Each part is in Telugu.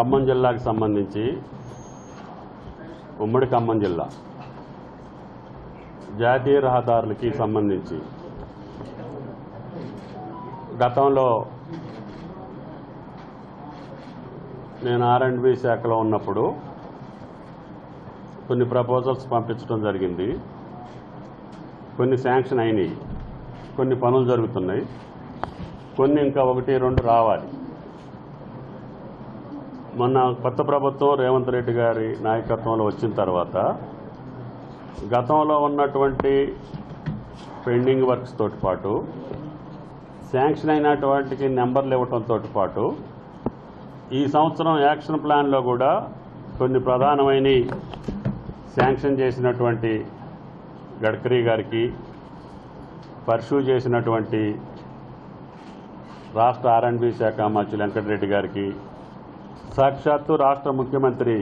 ఖమ్మం జిల్లాకు సంబంధించి ఉమ్మడి ఖమ్మం జిల్లా జాతీయ రహదారులకి సంబంధించి గతంలో నేను R&B శాఖలో ఉన్నప్పుడు కొన్ని ప్రపోజల్స్ పంపించడం జరిగింది. కొన్ని శాంక్షన్ అయినాయి, కొన్ని పనులు జరుగుతున్నాయి, కొన్ని ఇంకా 1-2 రావాలి. మొన్న కొత్త ప్రభుత్వం రేవంత్ రెడ్డి గారి నాయకత్వంలో వచ్చిన తర్వాత గతంలో ఉన్నటువంటి పెండింగ్ వర్క్స్ తోటి పాటు శాంక్షన్ అయినటువంటికి నెంబర్లు ఇవ్వడంతో పాటు ఈ సంవత్సరం యాక్షన్ ప్లాన్లో కూడా కొన్ని ప్రధానమైన శాంక్షన్ చేసినటువంటి గడ్కరీ గారికి, పర్సూ చేసినటువంటి రాష్ట్ర R&B శాఖ మంత్రి వెంకటరెడ్డి గారికి, సాక్షాత్తు రాష్ట్ర ముఖ్యమంత్రి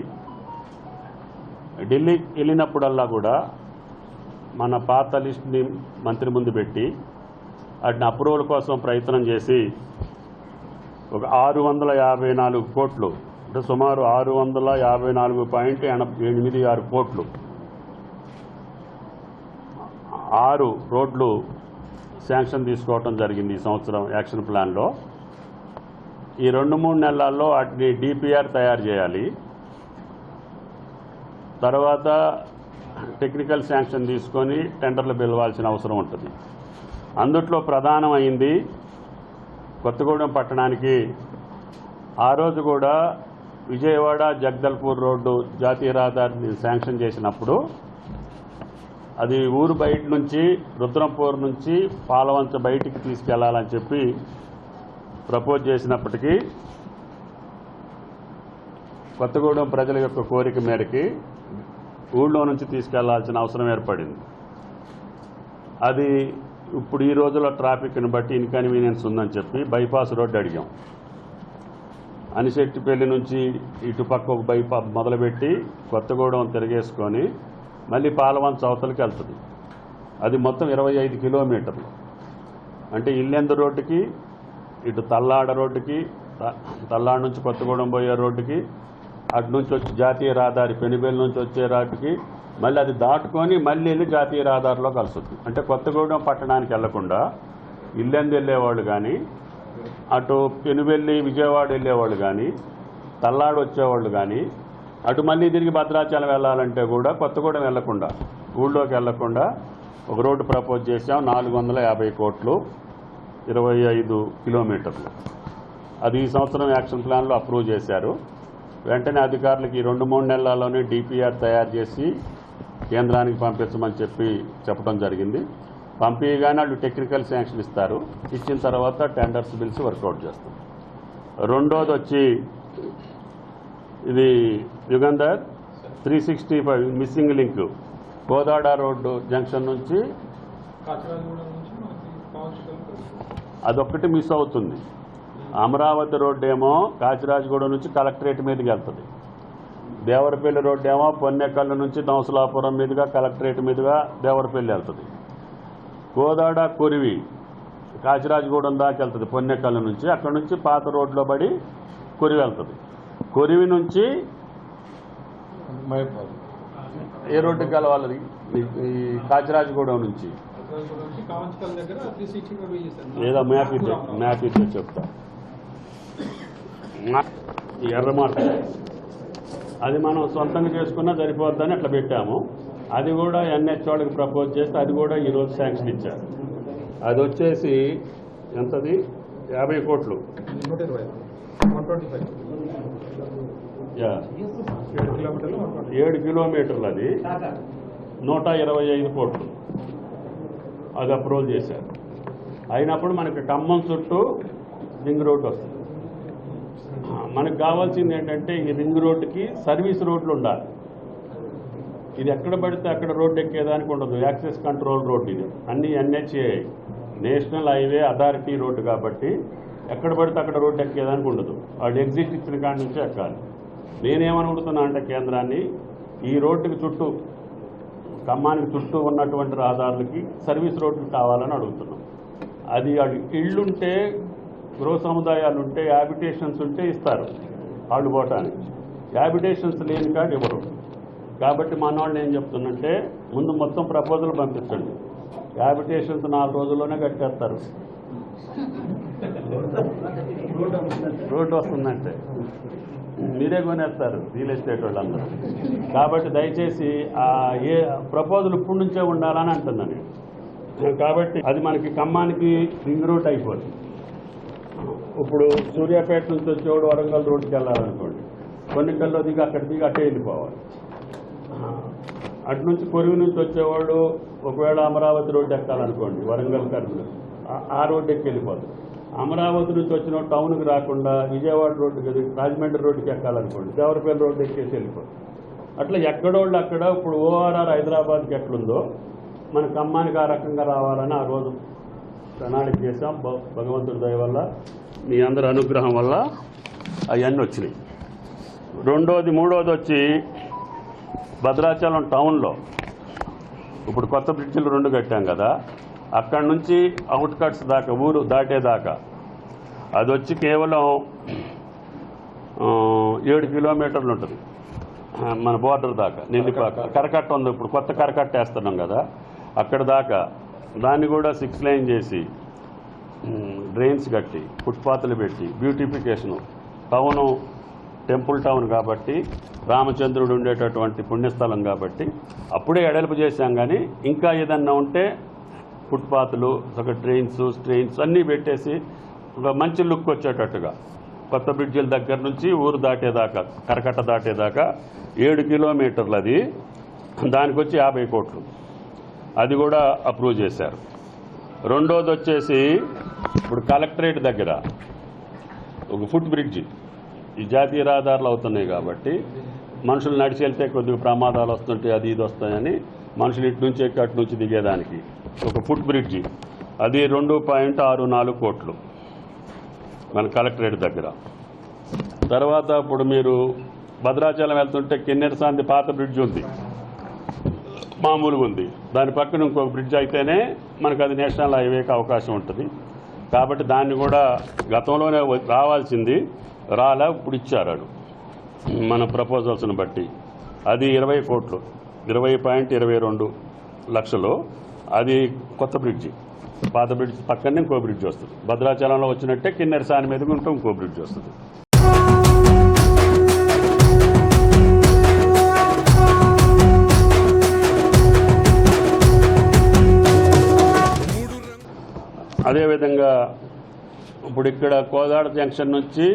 ఢిల్లీకి వెళ్ళినప్పుడల్లా కూడా మన పాత లిస్ట్ని మంత్రి ముందు పెట్టి వాటిని అప్రూవల్ కోసం ప్రయత్నం చేసి ఒక 654 కోట్లు, అంటే సుమారు 654.86 కోట్లు 6 రోడ్లు శాంక్షన్ తీసుకోవటం జరిగింది ఈ సంవత్సరం యాక్షన్ ప్లాన్లో. ఈ 2-3 నెలల్లో వాటిని DPR తయారు చేయాలి. తర్వాత టెక్నికల్ శాంక్షన్ తీసుకొని టెండర్లు పిలవాల్సిన అవసరం ఉంటుంది. అందుట్లో ప్రధానమైంది కొత్తగూడెం పట్టణానికి ఆ రోజు కూడా విజయవాడ జగదల్పూర్ రోడ్డు జాతీయ రహదారిని శాంక్షన్ చేసినప్పుడు అది ఊరు బయట నుంచి రుద్రంపూర్ నుంచి పాలవంచ బయటికి తీసుకెళ్లాలని చెప్పి ప్రపోజ్ చేసినప్పటికీ కొత్తగూడెం ప్రజల యొక్క కోరిక మేరకి ఊళ్ళో నుంచి తీసుకెళ్లాల్సిన అవసరం ఏర్పడింది. అది ఇప్పుడు ఈ రోజుల్లో ట్రాఫిక్ని బట్టి ఇన్కన్వీనియన్స్ ఉందని చెప్పి బైపాస్ రోడ్డు అడిగాం. అనిశెట్టిపల్లి నుంచి ఇటుపక్క ఒక బైపాస్ మొదలుపెట్టి కొత్తగూడెం తిరిగేసుకొని మళ్ళీ పాలవంచ అవతలకి వెళ్తుంది. అది మొత్తం 25 కిలోమీటర్లు. అంటే ఇల్లెందు రోడ్డుకి, ఇటు తల్లాడ రోడ్డుకి, తల్లాడ నుంచి కొత్తగూడెం పోయే రోడ్డుకి, అటు నుంచి వచ్చి జాతీయ రహదారి పెనుబెల్లి నుంచి వచ్చే రోడ్డుకి, మళ్ళీ అది దాటుకొని మళ్ళీ వెళ్ళి జాతీయ రహదారిలో కలుస్తుంది. అంటే కొత్తగూడెం పట్టణానికి వెళ్లకుండా ఇల్లెందు వెళ్ళేవాళ్ళు కానీ, అటు పెనుబెల్లి విజయవాడ వెళ్ళేవాళ్ళు కానీ, తల్లాడు వచ్చేవాళ్ళు కానీ, అటు మళ్ళీ తిరిగి భద్రాచలం వెళ్ళాలంటే కూడా కొత్తగూడెం వెళ్లకుండా, ఊళ్ళోకి వెళ్లకుండా ఒక రోడ్డు ప్రపోజ్ చేశాం. 450 కోట్లు, 25 కిలోమీటర్లు. అది ఈ సంవత్సరం యాక్షన్ ప్లాన్లో అప్రూవ్ చేశారు. వెంటనే అధికారులకి 2-3 నెలల్లోనే DPR తయారు చేసి కేంద్రానికి పంపించమని చెప్పడం జరిగింది. పంపించగానే వాళ్ళు టెక్నికల్ శాంక్షన్ ఇస్తారు. ఇచ్చిన తర్వాత టెండర్స్ బిల్స్ వర్కౌట్ చేస్తాం. రెండోది వచ్చి ఇది Yugandhar 365 missing link Kodad road junction నుంచి అదొక్కటి మిస్ అవుతుంది. అమరావతి రోడ్డు ఏమో కాచిరాజగూడెం నుంచి కలెక్టరేట్ మీదుగా వెళ్తుంది. దేవరపల్లి రోడ్డు ఏమో పొన్నెకల్లు నుంచి దౌసలాపురం మీదుగా కలెక్టరేట్ మీదుగా దేవరపల్లి వెళ్తుంది. కోదాడ కొరివి కాచిరాజగూడెం దాకా వెళ్తుంది పొన్నెకల్లు నుంచి. అక్కడ నుంచి పాత రోడ్లో పడి కొరివి వెళ్తుంది. కొరివి నుంచి ఏ రోడ్డుకి కలవాలి? ఈ కాచిరాజగూడెం నుంచి ఏదో మ్యాప్ ఇచ్చే చెప్తా. ఎర్రమాట అది మనం సొంతంగా చేసుకున్నా సరిపోద్దని అట్లా పెట్టాము. అది కూడా NH వాళ్ళకి ప్రపోజ్ చేస్తే అది కూడా ఈరోజు శాంక్షన్ ఇచ్చారు. అది వచ్చేసి ఎంతది? 50 కోట్లు. 7 కిలోమీటర్లు. అది 125 కోట్లు. అది అప్రూవల్ చేశారు. అయినప్పుడు మనకి ఖమ్మం చుట్టూ రింగ్ రోడ్డు వస్తుంది. మనకు కావాల్సింది ఏంటంటే ఈ రింగ్ రోడ్డుకి సర్వీస్ రోడ్లు ఉండాలి. ఇది ఎక్కడ పడితే అక్కడ రోడ్డు ఎక్కేదానికి ఉండదు. యాక్సెస్ కంట్రోల్ రోడ్డు ఇది. అన్ని NHA national highway authority road కాబట్టి ఎక్కడ పడితే అక్కడ రోడ్డు ఎక్కేదానికి ఉండదు. వాళ్ళు ఎగ్జిట్ ఇచ్చిన కాడి నుంచే ఎక్కాలి. నేనేమనుకుంటున్నా అంటే కేంద్రాన్ని ఈ రోడ్డుకి చుట్టూ ఖమ్మానికి చుట్టూ ఉన్నటువంటి రహదారులకి సర్వీస్ రోడ్లు కావాలని అడుగుతున్నాం. అది ఇళ్ళుంటే, గృహ సముదాయాలు ఉంటే, హ్యాబిటేషన్స్ ఉంటే ఇస్తారు. వాళ్ళు పోవటానికి. హ్యాబిటేషన్స్ లేని కాడ ఇవ్వరు. కాబట్టి మన వాళ్ళు ఏం చెప్తుందంటే ముందు మొత్తం ప్రపోజల్ పంపించండి, హ్యాబిటేషన్స్ 4 రోజుల్లోనే కట్టేస్తారు. రోడ్డు వస్తుందంటే మీరే కొనేస్తారు రియల్ ఎస్టేట్ వాళ్ళందరూ. కాబట్టి దయచేసి ఏ ప్రపోజల్ ఇప్పటి నుంచే ఉండాలని అంటున్నాను నేను. కాబట్టి అది మనకి ఖమ్మానికి రింగ్ రూట్ అయిపోతుంది. ఇప్పుడు సూర్యాపేట నుంచి వచ్చేవాడు వరంగల్ రోడ్డుకి వెళ్ళాలనుకోండి, కొన్నికల్లో దిగి అక్కడ దిగి అట్టే వెళ్ళిపోవాలి. అటు నుంచి కొరువు నుంచి వచ్చేవాడు ఒకవేళ అమరావతి రోడ్డు ఎక్కాలనుకోండి, వరంగల్ కర్నూలు ఆ రోడ్డు ఎక్కి వెళ్ళిపోతుంది. అమరావతి నుంచి వచ్చిన టౌన్కి రాకుండా విజయవాడ రోడ్డు కదా రాజమండ్రి రోడ్డుకి ఎక్కాలనుకోండి, దేవరపల్లి రోడ్డు ఎక్కేసి వెళ్ళిపోతుంది. అట్లా ఎక్కడోళ్ళు అక్కడ ఇప్పుడు ఓఆర్ఆర్ హైదరాబాద్కి ఎట్లుందో మన ఖమ్మానికి ఆ రకంగా రావాలని ఆ రోజు ప్రణాళిక చేసాం. భగవంతుడి దయ వల్ల మీ అందరి అనుగ్రహం వల్ల అవన్నీ వచ్చినాయి. మూడోది వచ్చి భద్రాచలం టౌన్లో ఇప్పుడు కొత్త బ్రిడ్జిలు 2 కట్టాం కదా, అక్కడి నుంచి అవుట్ కట్స్ దాకా ఊరు దాటేదాకా అది వచ్చి కేవలం 7 కిలోమీటర్లు ఉంటుంది మన బోర్డర్ దాకా. నెల్లిపాక కరకట్ట ఉంది, ఇప్పుడు కొత్త కరకట్ట వేస్తున్నాం కదా, అక్కడ దాకా దాన్ని కూడా 6 లైన్ చేసి డ్రైన్స్ కట్టి ఫుట్పాత్లు పెట్టి బ్యూటిఫికేషను. టౌను టెంపుల్ టౌన్ కాబట్టి రామచంద్రుడు ఉండేటటువంటి పుణ్యస్థలం కాబట్టి అప్పుడే ఎడల్పు చేశాం. కానీ ఇంకా ఏదన్నా ఉంటే ఫుట్పాత్లు ఒక ట్రైన్స్ అన్నీ పెట్టేసి ఒక మంచి లుక్ వచ్చేటట్టుగా కొత్త బ్రిడ్జిల దగ్గర నుంచి ఊరు దాటేదాకా కరకట్ట దాటేదాకా 7 కిలోమీటర్లు అది. దానికి వచ్చి 50 కోట్లు, అది కూడా అప్రూవ్ చేశారు. రెండోది వచ్చేసి ఇప్పుడు కలెక్టరేట్ దగ్గర ఒక ఫుట్ బ్రిడ్జి, ఈ జాతీయ రహదారులు అవుతున్నాయి కాబట్టి మనుషులు నడిచి వెళ్తే కొద్దిగా ప్రమాదాలు వస్తుంటాయి, అది ఇది వస్తాయని మనుషులు ఇటు నుంచి ఎక్కి అటు నుంచి దిగేదానికి ఒక ఫుట్ బ్రిడ్జి, అది 2.64 కోట్లు మన కలెక్టరేట్ దగ్గర. తర్వాత ఇప్పుడు మీరు భద్రాచలం వెళ్తుంటే కిన్నెరసాంది పాత బ్రిడ్జ్ ఉంది, మామూలుగా ఉంది, దాని పక్కన ఇంకొక బ్రిడ్జ్ అయితేనే మనకు అది నేషనల్ హైవేకి అవకాశం ఉంటుంది. కాబట్టి దాన్ని కూడా గతంలోనే రావాల్సింది రాలా, ఇప్పుడు ఇచ్చారు మన ప్రపోజల్స్ని బట్టి. అది 20 కోట్లు, 20.22 లక్షలు. అది కొత్త బ్రిడ్జి, పాత బ్రిడ్జ్ పక్కనే ఇంకో బ్రిడ్జ్ వస్తుంది. భద్రాచలంలో వచ్చినట్టే కిన్నెరసాని మీదకి ఉంటూ ఇంకో బ్రిడ్జ్ వస్తుంది. అదేవిధంగా ఇప్పుడు ఇక్కడ కోదాడ జంక్షన్ నుంచి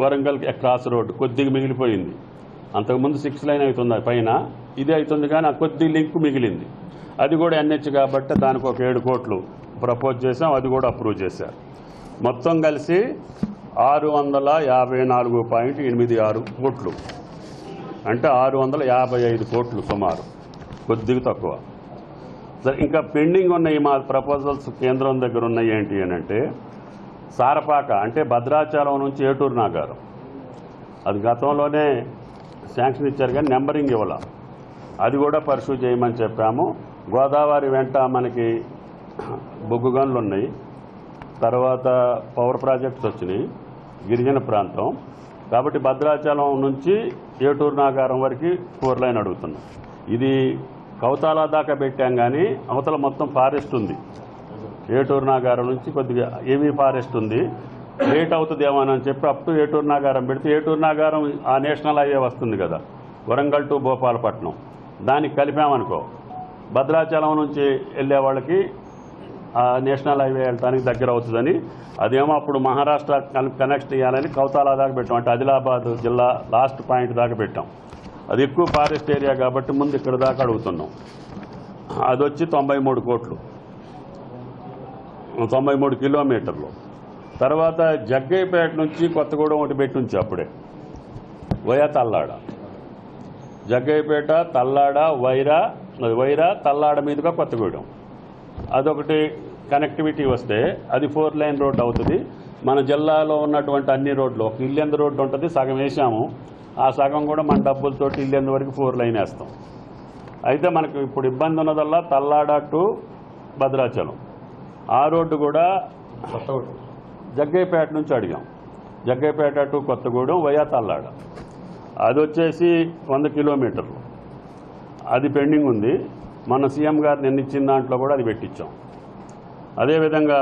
వరంగల్ క్రాస్ రోడ్డు కొద్దిగా మిగిలిపోయింది. అంతకుముందు 6 లైన్ అవుతుంది పైన, ఇది అవుతుంది కానీ ఆ కొద్ది లింక్ మిగిలింది. అది కూడా ఎన్హెచ్ కాబట్టి దానికి ఒక 7 కోట్లు ప్రపోజ్ చేసాం, అది కూడా అప్రూవ్ చేశారు. మొత్తం కలిసి 654.86 కోట్లు, అంటే 655 కోట్లు సుమారు, కొద్దిగా తక్కువ. సరే, ఇంకా పెండింగ్ ఉన్నాయి మా ప్రపోజల్స్ కేంద్రం దగ్గర ఉన్నాయి ఏంటి అని అంటే సారపాక, అంటే భద్రాచలం నుంచి ఏటూరు నాగారం, అది గతంలోనే శాంక్షన్ ఇచ్చారు కానీ నెంబరింగ్ ఇవ్వాల, అది కూడా పర్సూ చేయమని చెప్పాము. గోదావరి వెంట మనకి బొగ్గు గనులు ఉన్నాయి, తర్వాత పవర్ ప్రాజెక్ట్స్ వచ్చినాయి, గిరిజన ప్రాంతం కాబట్టి భద్రాచలం నుంచి ఏటూరు నాగారం వరకు 4 లైన్ అడుగుతున్నాం. ఇది కౌతాల దాకా పెట్టాం కానీ అవతల మొత్తం ఫారెస్ట్ ఉంది. ఏటూరు నాగారం నుంచి కొద్దిగా ఏమీ ఫారెస్ట్ ఉంది, లేట్ అవుతుందేమో అని చెప్పి అప్ టు ఏటూరు నాగారం పెడితే ఏటూరు నాగారం ఆ నేషనల్ హైవే వస్తుంది కదా వరంగల్ టు భోపాలపట్నం, దానికి కలిపామనుకో భద్రాచలం నుంచి వెళ్ళే వాళ్ళకి ఆ నేషనల్ హైవే వెళ్ళడానికి దగ్గర అవుతుందని, అదేమో అప్పుడు మహారాష్ట్ర కనెక్ట్ చేయాలని కౌతాల దాకా పెట్టాం, అంటే ఆదిలాబాద్ జిల్లా లాస్ట్ పాయింట్ దాకా పెట్టాం. అది ఎక్కువ ఫారెస్ట్ ఏరియా కాబట్టి ముందు ఇక్కడ దాకా అడుగుతున్నాం. అది వచ్చి 93 కోట్లు, 93 కిలోమీటర్లు. తర్వాత జగ్గయ్యపేట నుంచి కొత్తగూడెం ఒకటి పెట్టి ఉంచి అప్పుడే వయా తల్లాడ, జగ్గయ్యపేట తల్లాడ వైరా తల్లాడ మీదుగా కొత్తగూడెం, అదొకటి కనెక్టివిటీ వస్తే అది 4 లైన్ రోడ్ అవుతుంది. మన జిల్లాలో ఉన్నటువంటి అన్ని రోడ్లు ఒక ఇల్లెందు రోడ్డు ఉంటుంది, సగం వేసాము, ఆ సగం కూడా మన డబ్బులతో ఇల్లెందు వరకు 4 లైన్ వేస్తాం. అయితే మనకు ఇప్పుడు ఇబ్బంది ఉన్నదల్లా తల్లాడ టు భద్రాచలం, ఆ రోడ్డు కూడా జగ్గయ్యపేట నుంచి అడిగాం, జగ్గైపేట టు కొత్తగూడెం వయా తల్లాడ. అది వచ్చేసి 100 కిలోమీటర్లు. అది పెండింగ్ ఉంది. మన సీఎం గారు నిన్న ఇచ్చిన దాంట్లో కూడా అది పెట్టించాం. అదేవిధంగా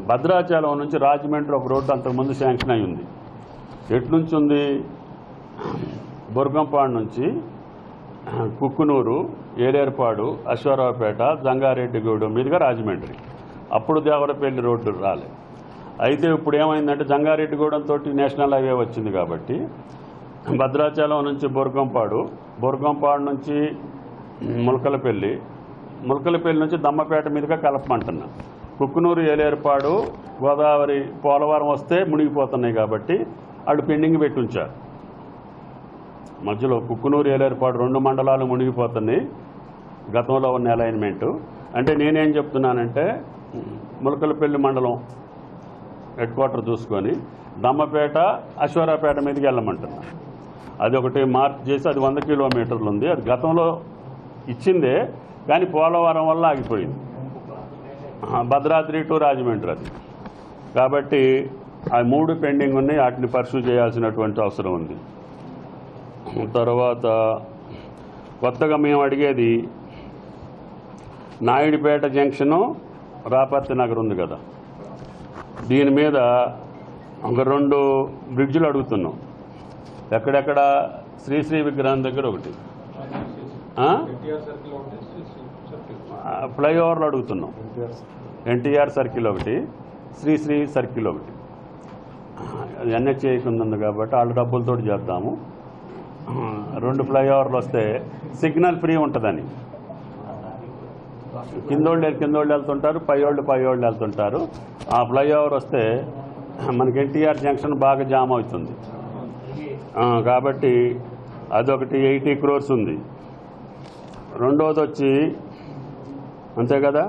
భద్రాచలం నుంచి రాజమండ్రి ఒక రోడ్డు అంతకుముందు శాంక్షన్ అయి ఉంది. ఎట్నుంచి ఉంది? బుర్గంపాడు నుంచి కుక్కునూరు, ఏలేరుపాడు, అశ్వారావుపేట, జంగారెడ్డిగూడెం మీదుగా రాజమండ్రి. అప్పుడు దేవరపల్లి రోడ్డు రాలే. అయితే ఇప్పుడు ఏమైందంటే జంగారెడ్డిగూడెం తోటి నేషనల్ హైవే వచ్చింది కాబట్టి భద్రాచలం నుంచి బుర్గంపాడు నుంచి ములకలపల్లి నుంచి దమ్మపేట మీదుగా కలపమంటున్నా. కుక్కునూరు, ఏలేరుపాడు, గోదావరి, పోలవరం వస్తే మునిగిపోతున్నాయి కాబట్టి వాళ్ళు పెండింగ్ పెట్టి ఉంచారు. మధ్యలో కుక్కునూరు, ఏలేరుపాడు 2 మండలాలు మునిగిపోతున్నాయి గతంలో ఉన్న అలైన్మెంటు. అంటే నేనేం చెప్తున్నానంటే ములకలపల్లి మండలం హెడ్ క్వార్టర్ చూసుకొని దమ్మపేట, అశ్వారావుపేట మీదకి వెళ్ళమంటున్నా. అది ఒకటి మార్క్ చేసి అది 100 కిలోమీటర్లు ఉంది. అది గతంలో ఇచ్చిందే కానీ పోలవరం వల్ల ఆగిపోయింది. భద్రాద్రి టు రాజమండ్రి అది. కాబట్టి ఆ 3 పెండింగ్ ఉన్నాయి. వాటిని పర్సూ చేయాల్సినటువంటి అవసరం ఉంది. తర్వాత కొత్తగా మేము అడిగేది నాయుడుపేట జంక్షను, రాపర్తి నగర్ ఉంది కదా, దీని మీద ఒక 2 బ్రిడ్జిలు అడుగుతున్నాం. ఎక్కడెక్కడ? శ్రీశ్రీ విగ్రహం దగ్గర ఒకటి, ఫ్లైఓవర్లు అడుగుతున్నాం. ఎన్టీఆర్ సర్కిల్ ఒకటి, శ్రీశ్రీ సర్కిల్ ఒకటి. ఎన్హెచ్ఏ ఉంది కాబట్టి వాళ్ళ డబ్బులతో చేద్దాము. 2 ఫ్లైఓవర్లు వస్తే సిగ్నల్ ఫ్రీ ఉంటుందని. కిందోళ్ళు వెళ్తుంటారు, పైవాళ్ళు వెళ్తుంటారు. ఆ ఫ్లైఓవర్ వస్తే మనకి ఎన్టీఆర్ జంక్షన్ బాగా జామ్ అవుతుంది కాబట్టి అదొకటి 80 crores ఉంది. రెండోది వచ్చి అంతే కదా,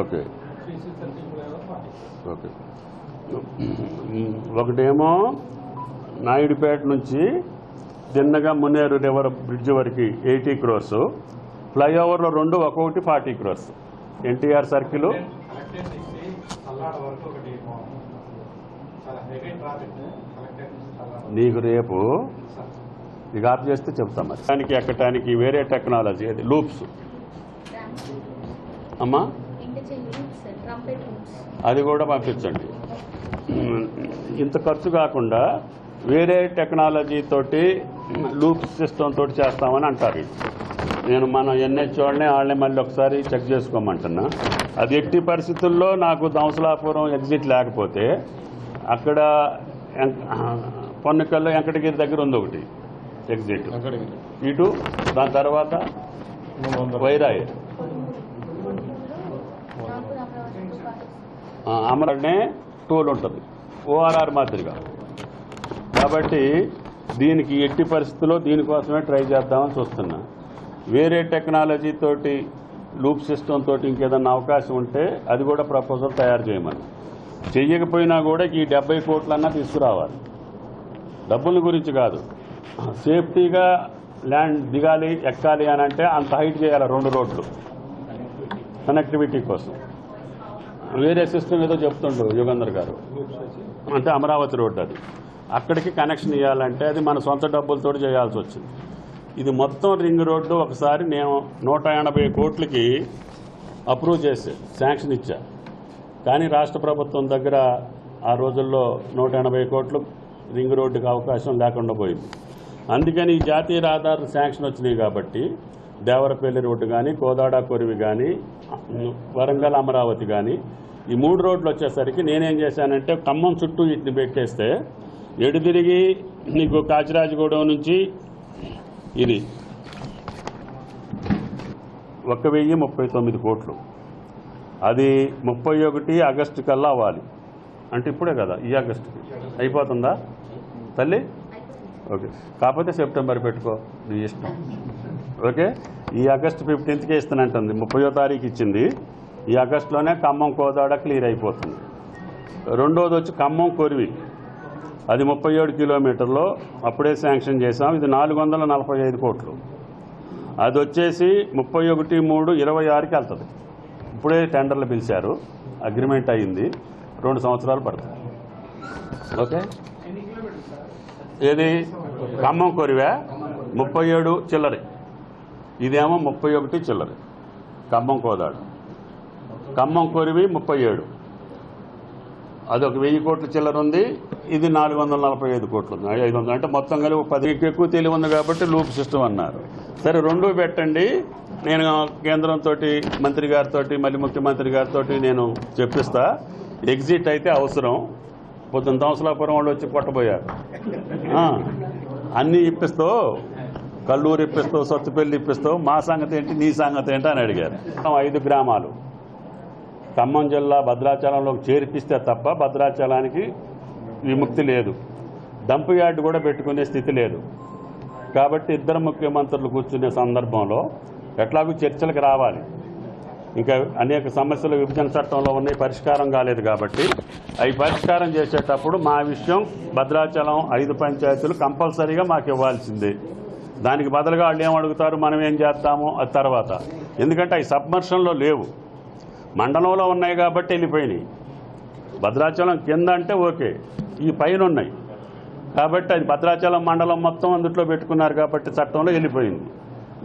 ఓకే ఓకే. ఒకటేమో నాయుడుపేట నుంచి తిన్నగా మున్నేరు రివర్ బ్రిడ్జ్ వరకు 80 crores, ఫ్లైఓవర్లో 2 ఒక్కొక్కటి 40 crores. ఎన్టీఆర్ సర్కిల్ నీకు రేపు ఇక ఆఫ్ చేస్తే చెప్తాం. మరి దానికి ఎక్కటానికి వేరే టెక్నాలజీ అది లూప్స్ అమ్మా, అది కూడా పంపించండి. ఇంత ఖర్చు కాకుండా వేరే టెక్నాలజీ తోటి లూప్ సిస్టమ్ తోటి చేస్తామని అంటారు. నేను మన ఎన్హెచ్ వాళ్ళని మళ్ళీ ఒకసారి చెక్ చేసుకోమంటున్నా. అది ఎట్టి పరిస్థితుల్లో నాకు దంసలాపురం ఎగ్జిట్ లేకపోతే అక్కడ పొన్నకల్లో వెంకటగిరి దగ్గర ఉంది ఒకటి ఎగ్జిట్ ఇటు, దాని తర్వాత వైరాయ్ అమరనే టోల్ ఉంటుంది ఓఆర్ఆర్ మాదిరిగా. కాబట్టి దీనికి ఎట్టి పరిస్థితుల్లో దీనికోసమే ట్రై చేద్దామని చూస్తున్నా. వేరే టెక్నాలజీ తోటి లూప్ సిస్టమ్ తోటి ఇంకేదన్నా అవకాశం ఉంటే అది కూడా ప్రపోజల్ తయారు చేయమని. చెయ్యకపోయినా కూడా ఈ 70 కోట్లన్నా తీసుకురావాలి. డబ్బుల గురించి కాదు, సేఫ్టీగా ల్యాండ్ దిగాలి ఎక్కాలి అని అంటే అంత హైట్ చేయాలి 2 రోడ్లు కనెక్టివిటీ కోసం. వేరే సిస్టమ్ ఏదో చెప్తుండ్రు యుగంధర్ గారు, అంటే అమరావతి రోడ్డు అది అక్కడికి కనెక్షన్ ఇవ్వాలంటే అది మన సొంత డబ్బులతో చేయాల్సి వచ్చింది. ఇది మొత్తం రింగ్ రోడ్డు ఒకసారి నేను 180 కోట్లకి అప్రూవ్ చేసి శాంక్షన్ ఇచ్చా. కానీ రాష్ట్ర ప్రభుత్వం దగ్గర ఆ రోజుల్లో 180 కోట్లు రింగ్ రోడ్డుకి అవకాశం లేకుండా పోయింది. అందుకని ఈ జాతీయ రహదారులు శాంక్షన్ వచ్చినాయి కాబట్టి దేవరపల్లి రోడ్డు కానీ, కోదాడ కొరివి కానీ, వరంగల్ అమరావతి కానీ ఈ 3 రోడ్లు వచ్చేసరికి నేనేం చేశానంటే ఖమ్మం చుట్టూ వీటిని పెట్టేస్తే ఎడు తిరిగి నీకు కాచిరాజగూడెం నుంచి ఇది 1,039 కోట్లు, అది 31 ఆగస్టు కల్లా అవ్వాలి. అంటే ఇప్పుడే కదా, ఈ ఆగస్టుకి అయిపోతుందా తల్లి? ఓకే, కాకపోతే సెప్టెంబర్ పెట్టుకో నీ ఇష్టం. ఓకే, ఈ ఆగస్టు 15కే ఇస్తానంటుంది, 30వ తారీఖు ఇచ్చింది. ఈ ఆగస్టులోనే ఖమ్మం కోదాడ క్లియర్ అయిపోతుంది. రెండోది వచ్చి ఖమ్మం కొరివి, అది 37 కిలోమీటర్లో అప్పుడే శాంక్షన్ చేశాం. ఇది 445 కోట్లు. అది వచ్చేసి 31/3/26కి వెళ్తుంది. ఇప్పుడే టెండర్లు పిలిచారు, అగ్రిమెంట్ అయ్యింది, 2 సంవత్సరాలు పడుతుంది. ఓకే, ఏది ఖమ్మం కొరివే 37 చిల్లరి, ఇదేమో 31 చిల్లరి. ఖమ్మం కోదాడు, ఖమ్మం కొరివి 37, అదొక 1000 కోట్ల చిల్లర ఉంది. ఇది 445 కోట్లు ఉంది, 500, అంటే మొత్తం కలిపి 10కి ఎక్కువ తెలివి ఉంది కాబట్టి లూప్ సిస్టమ్ అన్నారు. సరే, 2 పెట్టండి, నేను కేంద్రంతో, మంత్రి గారితో, మళ్ళీ ముఖ్యమంత్రి గారితో నేను చెప్పిస్తా. ఎగ్జిట్ అయితే అవసరం. పొద్దున్న తౌసలాపురం వాళ్ళు వచ్చి కొట్టబోయారు. అన్నీ ఇప్పిస్తావు, కల్లూరు ఇప్పిస్తావు, సొత్తుపల్లి ఇప్పిస్తావు, మా సంగతి ఏంటి, నీ సంగతి ఏంటి అని అడిగారు. 5 గ్రామాలు ఖమ్మం జిల్లా భద్రాచలంలోకి చేర్పిస్తే తప్ప భద్రాచలానికి విముక్తి లేదు. డంప్ యార్డు కూడా పెట్టుకునే స్థితి లేదు. కాబట్టి ఇద్దరు ముఖ్యమంత్రులు కూర్చునే సందర్భంలో ఎట్లాగూ చర్చలకు రావాలి. ఇంకా అనేక సమస్యలు విభజన చట్టంలో ఉన్నాయి, పరిష్కారం కాలేదు. కాబట్టి అవి పరిష్కారం చేసేటప్పుడు మా విషయం భద్రాచలం 5 పంచాయతీలు కంపల్సరీగా మాకు ఇవ్వాల్సిందే. దానికి బదులుగా వాళ్ళు ఏం అడుగుతారు, మనం ఏం చేస్తాము అది తర్వాత. ఎందుకంటే అవి సబ్మర్షన్లో లేవు, మండలంలో ఉన్నాయి కాబట్టి వెళ్ళిపోయినాయి. భద్రాచలం కింద అంటే ఓకే, ఈ పైన ఉన్నాయి కాబట్టి అది భద్రాచలం మండలం మొత్తం అందుట్లో పెట్టుకున్నారు కాబట్టి చట్టంలో వెళ్ళిపోయింది.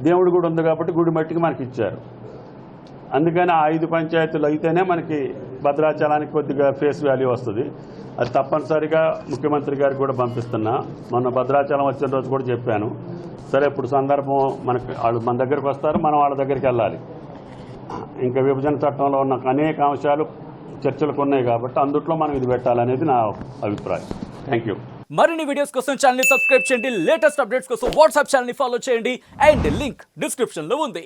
దేవుడి గుడి ఉంది కాబట్టి గుడి మట్టికి మనకి ఇచ్చారు. అందుకని ఆ 5 పంచాయతీలు అయితేనే మనకి భద్రాచలానికి కొద్దిగా ఫేస్ వాల్యూ వస్తుంది. అది తప్పనిసరిగా ముఖ్యమంత్రి గారికి కూడా పంపిస్తున్నా. మొన్న భద్రాచలం వచ్చిన రోజు కూడా చెప్పాను. సరే, ఇప్పుడు సందర్భం మనకి, వాళ్ళు మన దగ్గరికి వస్తారు, మనం వాళ్ళ దగ్గరికి వెళ్ళాలి. ఇంకా విభజన చట్టంలో ఉన్న అనేక అంశాలు చర్చలకు ఉన్నాయి కాబట్టి అందుట్లో మనం ఇది పెట్టాలనేది నా అభిప్రాయం. Thank you. మరిన్ని వీడియోస్ కోసం ఛానల్ ని సబ్స్క్రైబ్ చేయండి, లేటెస్ట్ అప్డేట్స్ కోసం వాట్సాప్ ఛానల్ ని ఫాలో చేయండి, అండ్ లింక్ డిస్క్రిప్షన్ లో ఉంది.